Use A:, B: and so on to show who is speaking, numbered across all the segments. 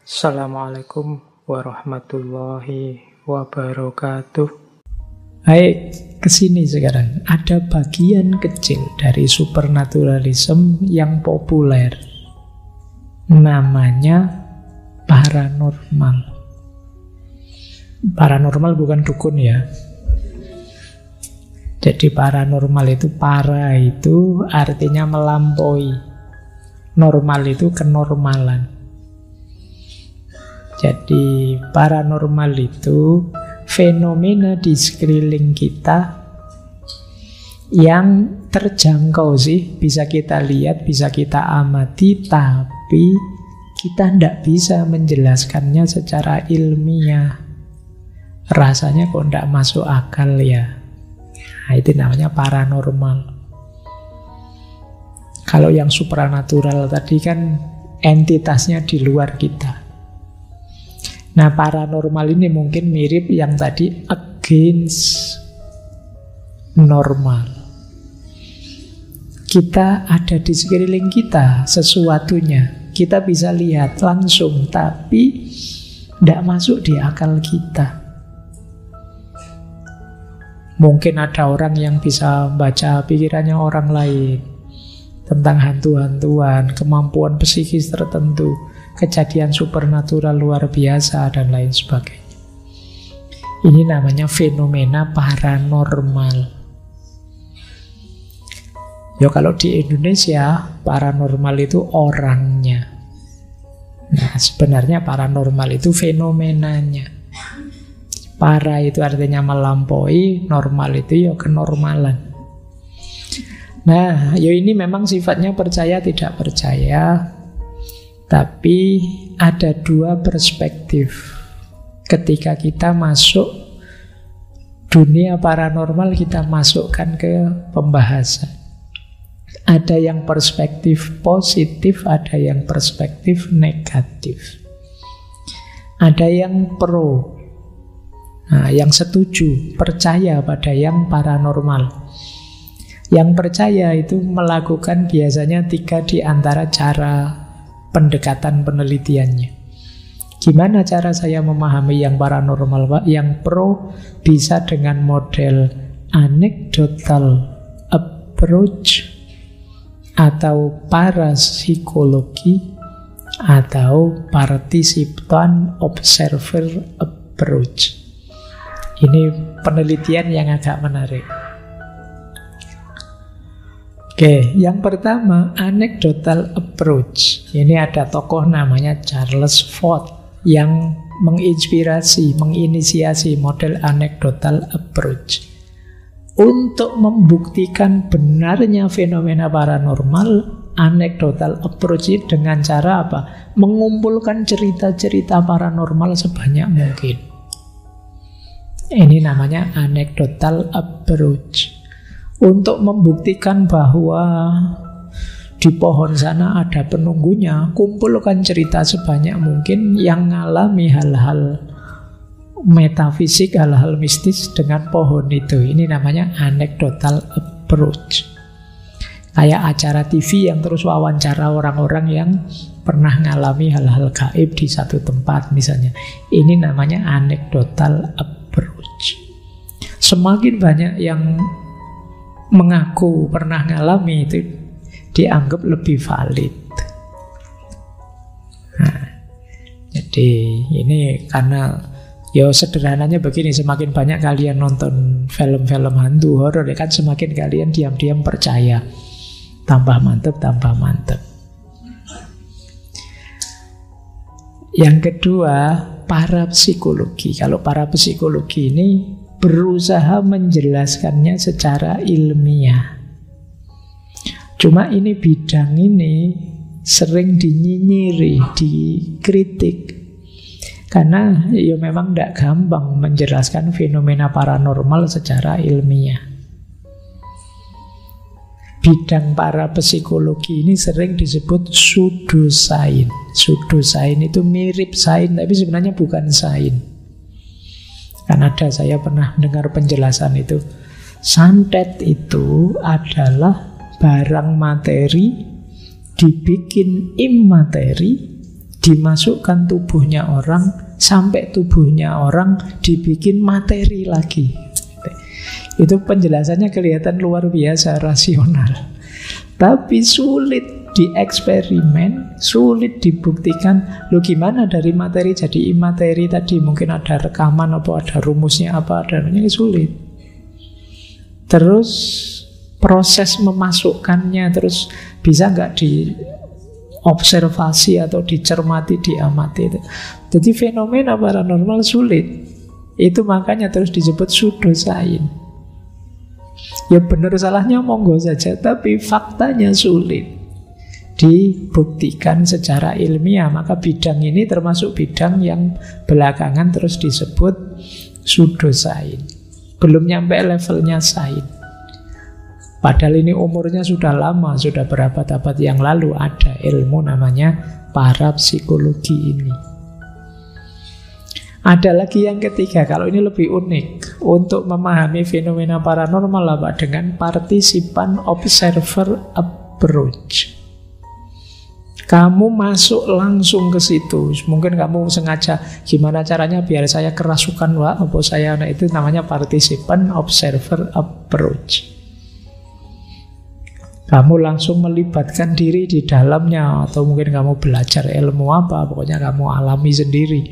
A: Assalamualaikum warahmatullahi wabarakatuh. Hai, kesini sekarang. Ada bagian kecil dari supernaturalism yang populer. Namanya paranormal. Paranormal bukan dukun ya. Jadi paranormal itu, para itu artinya melampaui. Normal itu kenormalan. Jadi paranormal itu fenomena di sekeliling kita yang terjangkau sih, bisa kita lihat, bisa kita amati, tapi kita tidak bisa menjelaskannya secara ilmiah. Rasanya kok tidak masuk akal ya. Nah, itu namanya paranormal. Kalau yang supranatural tadi kan entitasnya di luar kita. Nah, paranormal ini mungkin mirip yang tadi, against normal. Kita ada di sekeliling kita sesuatunya. Kita bisa lihat langsung, tapi tidak masuk di akal kita. Mungkin ada orang yang bisa baca pikirannya orang lain tentang hantu-hantuan, kemampuan psikis tertentu, kejadian supernatural luar biasa, dan lain sebagainya. Ini namanya fenomena paranormal. Ya, kalau di Indonesia, paranormal itu orangnya. Nah, sebenarnya paranormal itu fenomenanya. Para itu artinya melampaui, normal itu ya kenormalan. Nah, ya ini memang sifatnya percaya tidak percaya. Tapi ada dua perspektif. Ketika kita masuk dunia paranormal, kita masukkan ke pembahasan. Ada yang perspektif positif, ada yang perspektif negatif. Ada yang pro. Nah, yang setuju, percaya pada yang paranormal. Yang percaya itu melakukan biasanya 3 di antara cara pendekatan penelitiannya. Gimana cara saya memahami yang paranormal, Pak? Yang pro bisa dengan model anecdotal approach atau parapsikologi atau participant observer approach. Ini penelitian yang agak menarik. Oke, yang pertama, anecdotal approach. Ini ada tokoh namanya Charles Fort yang menginisiasi model anecdotal approach. Untuk membuktikan benarnya fenomena paranormal, anecdotal approach dengan cara apa? Mengumpulkan cerita-cerita paranormal sebanyak mungkin. Ini namanya anecdotal approach. Untuk membuktikan bahwa di pohon sana ada penunggunya, kumpulkan cerita sebanyak mungkin yang mengalami hal-hal metafisik, hal-hal mistis dengan pohon itu. Ini namanya anecdotal approach. Kayak acara TV yang terus wawancara orang-orang yang pernah mengalami hal-hal gaib di satu tempat misalnya. Ini namanya anecdotal approach. Semakin banyak yang mengaku pernah ngalami, itu dianggap lebih valid. Nah, jadi ini karena ya sederhananya begini, semakin banyak kalian nonton film-film hantu horor, ya kan semakin kalian diam-diam percaya. Tambah mantep, tambah mantep. Yang kedua, parapsikologi. Kalau parapsikologi ini berusaha menjelaskannya secara ilmiah. Cuma ini bidang ini sering dinyinyiri, dikritik. Karena ya memang tidak gampang menjelaskan fenomena paranormal secara ilmiah. Bidang parapsikologi ini sering disebut pseudosains. Pseudosains itu mirip sains, tapi sebenarnya bukan sains. Kan ada, saya pernah dengar penjelasan itu. Santet itu adalah barang materi dibikin imateri dimasukkan tubuhnya orang, sampai tubuhnya orang dibikin materi lagi. Itu penjelasannya kelihatan luar biasa rasional, tapi sulit dieksperimen, sulit dibuktikan. Lo gimana dari materi jadi imateri tadi? Mungkin ada rekaman apa, ada rumusnya apa, adanya sulit. Terus proses memasukkannya terus bisa nggak diobservasi atau dicermati, diamati itu. Jadi fenomena paranormal sulit. Itu makanya terus disebut pseudosains. Ya benar salahnya monggo saja, tapi faktanya sulit dibuktikan secara ilmiah. Maka bidang ini termasuk bidang yang belakangan terus disebut pseudosains. Belum nyampe levelnya sains. Padahal ini umurnya sudah lama, sudah berabad-abad yang lalu ada ilmu namanya parapsikologi ini. Ada lagi yang ketiga, kalau ini lebih unik. Untuk memahami fenomena paranormal apa? Dengan participant observer approach. Kamu masuk langsung ke situ. Mungkin kamu sengaja, gimana caranya biar saya kerasukan, Wak, apa saya, nah itu namanya participant observer approach. Kamu langsung melibatkan diri di dalamnya, atau mungkin kamu belajar ilmu apa, pokoknya kamu alami sendiri.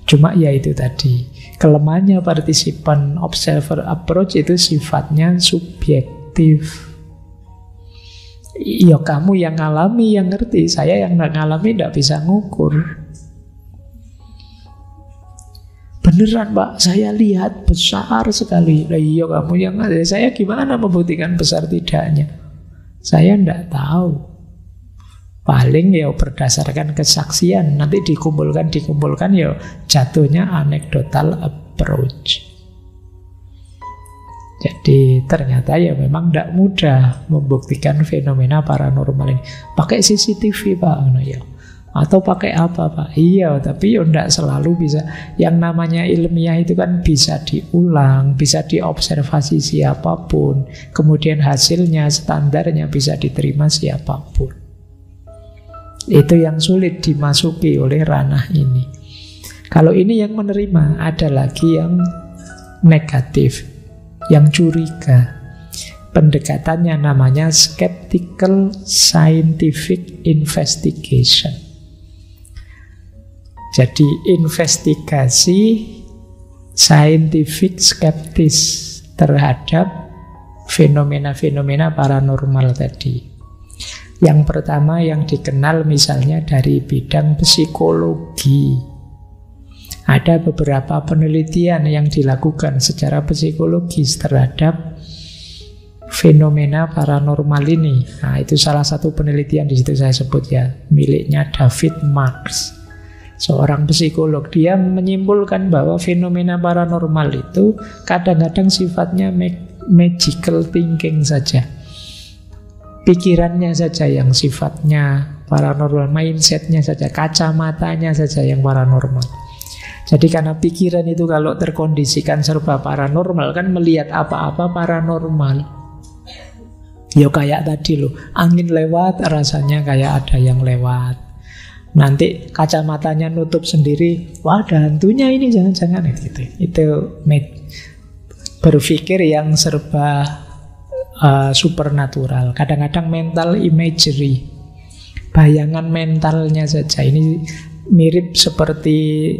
A: Cuma ya itu tadi, kelemahannya participant observer approach itu sifatnya subjektif. Iya, kamu yang ngalami yang ngerti, saya yang nggak ngalami nggak bisa ngukur. Beneran Pak, saya lihat besar sekali. Lah iya, kamu yang ada, saya gimana membuktikan besar tidaknya? Saya nggak tahu. Paling ya berdasarkan kesaksian, nanti dikumpulkan ya jatuhnya anecdotal approach. Jadi ternyata ya memang tidak mudah membuktikan fenomena paranormal ini. Pakai CCTV Pak, ya. Atau pakai apa Pak? Iya, tapi ya tidak selalu bisa. Yang namanya ilmiah itu kan bisa diulang, bisa diobservasi siapapun. Kemudian hasilnya, standarnya bisa diterima siapapun. Itu yang sulit dimasuki oleh ranah ini. Kalau ini yang menerima, ada lagi yang negatif, yang curiga. Pendekatannya namanya skeptical scientific investigation. Jadi investigasi scientific skeptis terhadap fenomena-fenomena paranormal tadi. Yang pertama yang dikenal misalnya dari bidang psikologi. Ada beberapa penelitian yang dilakukan secara psikologis terhadap fenomena paranormal ini. Nah, itu salah satu penelitian di situ saya sebut ya, miliknya David Marks, seorang psikolog. Dia menyimpulkan bahwa fenomena paranormal itu kadang-kadang sifatnya magical thinking saja. Pikirannya saja yang sifatnya paranormal, mindsetnya saja, kacamatanya saja yang paranormal. Jadi karena pikiran itu kalau terkondisikan serba paranormal, kan melihat apa-apa paranormal. Ya kayak tadi loh, angin lewat rasanya kayak ada yang lewat. Nanti kacamatanya nutup sendiri, wah ada hantunya ini, jangan-jangan gitu. Itu berpikir yang serba supernatural. Kadang-kadang mental imagery, bayangan mentalnya saja. Ini mirip seperti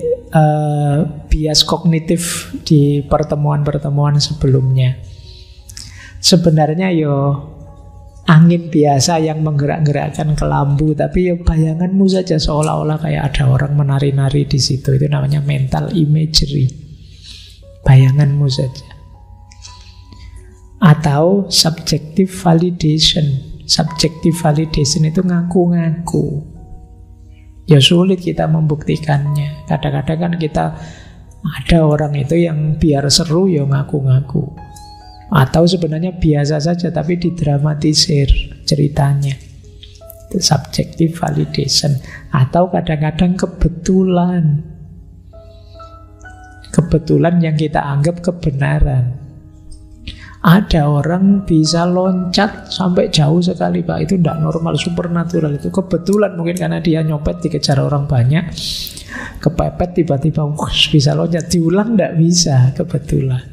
A: bias kognitif di pertemuan-pertemuan sebelumnya. Sebenarnya angin biasa yang menggerak-gerakkan kelambu, tapi bayanganmu saja seolah-olah kayak ada orang menari-nari di situ. Itu namanya mental imagery, bayanganmu saja. Atau subjective validation. Subjective validation itu ngaku-ngaku. Ya sulit kita membuktikannya. Kadang-kadang kan kita ada orang itu yang biar seru ya ngaku-ngaku. Atau sebenarnya biasa saja tapi didramatisir ceritanya. Itu subjective validation. Atau kadang-kadang kebetulan. Kebetulan yang kita anggap kebenaran. Ada orang bisa loncat sampai jauh sekali, Pak. Itu tidak normal, supernatural. Itu kebetulan mungkin karena dia nyopet dikejar orang banyak, kepepet tiba-tiba bisa loncat. Diulang tidak bisa, kebetulan.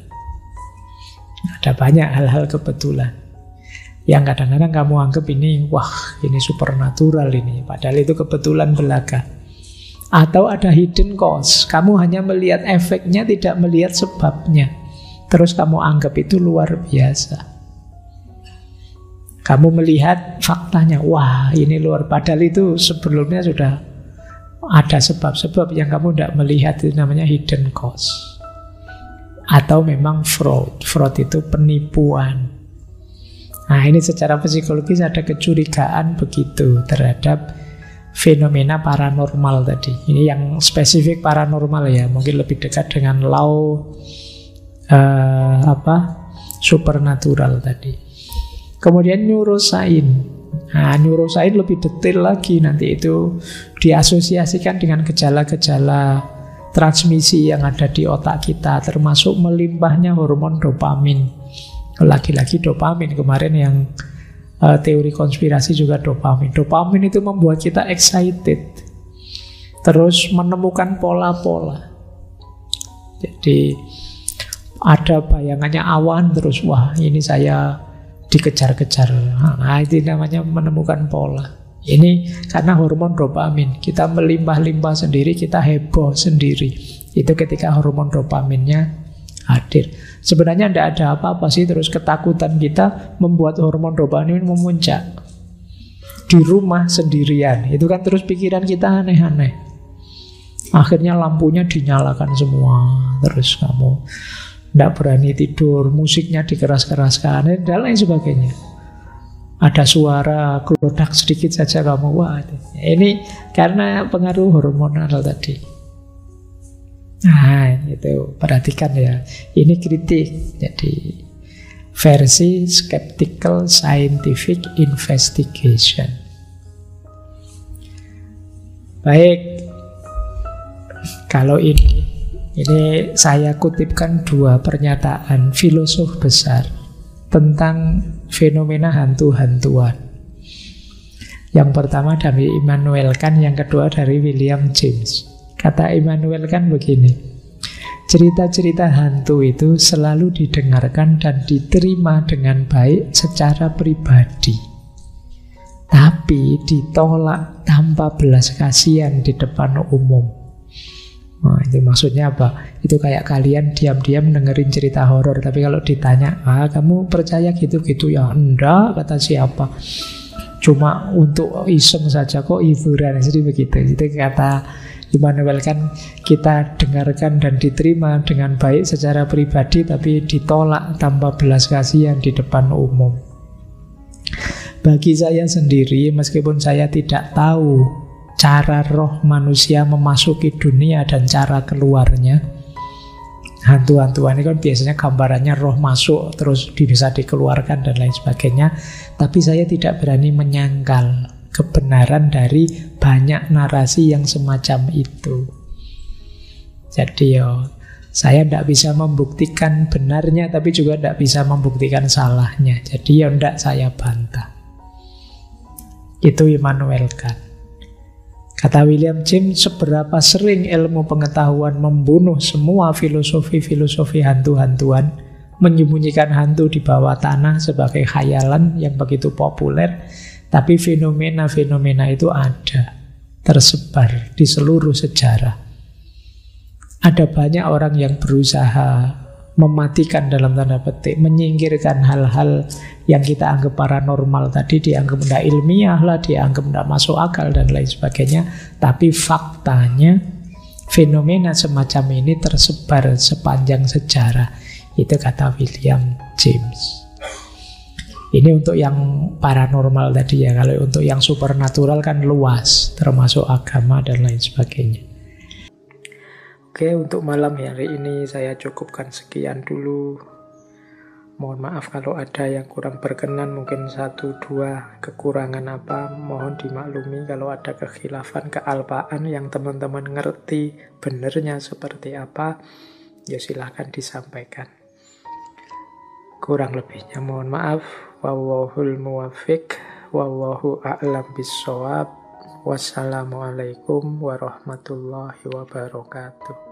A: Ada banyak hal-hal kebetulan yang kadang-kadang kamu anggap ini, wah ini supernatural ini, padahal itu kebetulan belaka. Atau ada hidden cause, kamu hanya melihat efeknya, tidak melihat sebabnya, terus kamu anggap itu luar biasa. Kamu melihat faktanya, wah ini luar, padahal itu sebelumnya sudah ada sebab-sebab yang kamu tidak melihat, itu namanya hidden cause. Atau memang fraud. Fraud itu penipuan. Nah ini secara psikologis ada kecurigaan begitu terhadap fenomena paranormal tadi. Ini yang spesifik paranormal ya, mungkin lebih dekat dengan law supernatural tadi. Kemudian neuroscience. Nah neuroscience lebih detail lagi, nanti itu diasosiasikan dengan gejala-gejala transmisi yang ada di otak kita, termasuk melimpahnya hormon dopamin. Lagi-lagi dopamin, kemarin yang teori konspirasi juga dopamin. Dopamin itu membuat kita excited, terus menemukan pola-pola. Jadi ada bayangannya awan, terus wah ini saya dikejar-kejar. Nah itu namanya menemukan pola. Ini karena hormon dopamin, kita melimpah-limpah sendiri, kita heboh sendiri. Itu ketika hormon dopaminnya hadir. Sebenarnya tidak ada apa-apa sih, terus ketakutan kita membuat hormon dopamin memuncak. Di rumah sendirian, itu kan terus pikiran kita aneh-aneh. Akhirnya lampunya dinyalakan semua, terus kamu tidak berani tidur, musiknya dikeras-keraskan, dan lain sebagainya. Ada suara kelodak sedikit saja kamu, wah ini karena pengaruh hormonal tadi. Nah itu perhatikan ya, ini kritik. Jadi versi skeptical scientific investigation. Baik, kalau ini saya kutipkan dua pernyataan filosof besar tentang fenomena hantu-hantuan. Yang pertama dari Immanuel Kant, yang kedua dari William James. Kata Immanuel Kant begini, cerita-cerita hantu itu selalu didengarkan dan diterima dengan baik secara pribadi, tapi ditolak tanpa belas kasihan di depan umum. Nah, itu maksudnya apa? Itu kayak kalian diam-diam dengerin cerita horor, tapi kalau ditanya, kamu percaya gitu-gitu? Ya enggak, kata siapa. Cuma untuk iseng saja kok, hiburan. Jadi begitu. Itu kata Immanuel kan, kita dengarkan dan diterima dengan baik secara pribadi, tapi ditolak tanpa belas kasihan di depan umum. Bagi saya sendiri, meskipun saya tidak tahu cara roh manusia memasuki dunia dan cara keluarnya, hantu-hantuan ini kan biasanya gambarannya roh masuk terus bisa dikeluarkan dan lain sebagainya, tapi saya tidak berani menyangkal kebenaran dari banyak narasi yang semacam itu. Jadi saya tidak bisa membuktikan benarnya, tapi juga tidak bisa membuktikan salahnya. Jadi tidak saya bantah. Itu Immanuel Kant. Kata William James, seberapa sering ilmu pengetahuan membunuh semua filosofi-filosofi hantu-hantuan, menyembunyikan hantu di bawah tanah sebagai khayalan yang begitu populer, tapi fenomena-fenomena itu ada, tersebar di seluruh sejarah. Ada banyak orang yang berusaha mematikan dalam tanda petik, menyingkirkan hal-hal yang kita anggap paranormal tadi, dianggap tidak ilmiah lah, dianggap tidak masuk akal dan lain sebagainya. Tapi faktanya fenomena semacam ini tersebar sepanjang sejarah. Itu kata William James. Ini untuk yang paranormal tadi ya. Kalau untuk yang supernatural kan luas, termasuk agama dan lain sebagainya. Oke, untuk malam hari ini saya cukupkan sekian dulu. Mohon maaf kalau ada yang kurang berkenan, mungkin 1-2 kekurangan apa, mohon dimaklumi. Kalau ada kekhilafan, kealpaan yang teman-teman ngerti benernya seperti apa, ya silahkan disampaikan. Kurang lebihnya mohon maaf. Wallahul muwaffiq, wallahu a'lam bissawab. Wassalamualaikum warahmatullahi wabarakatuh.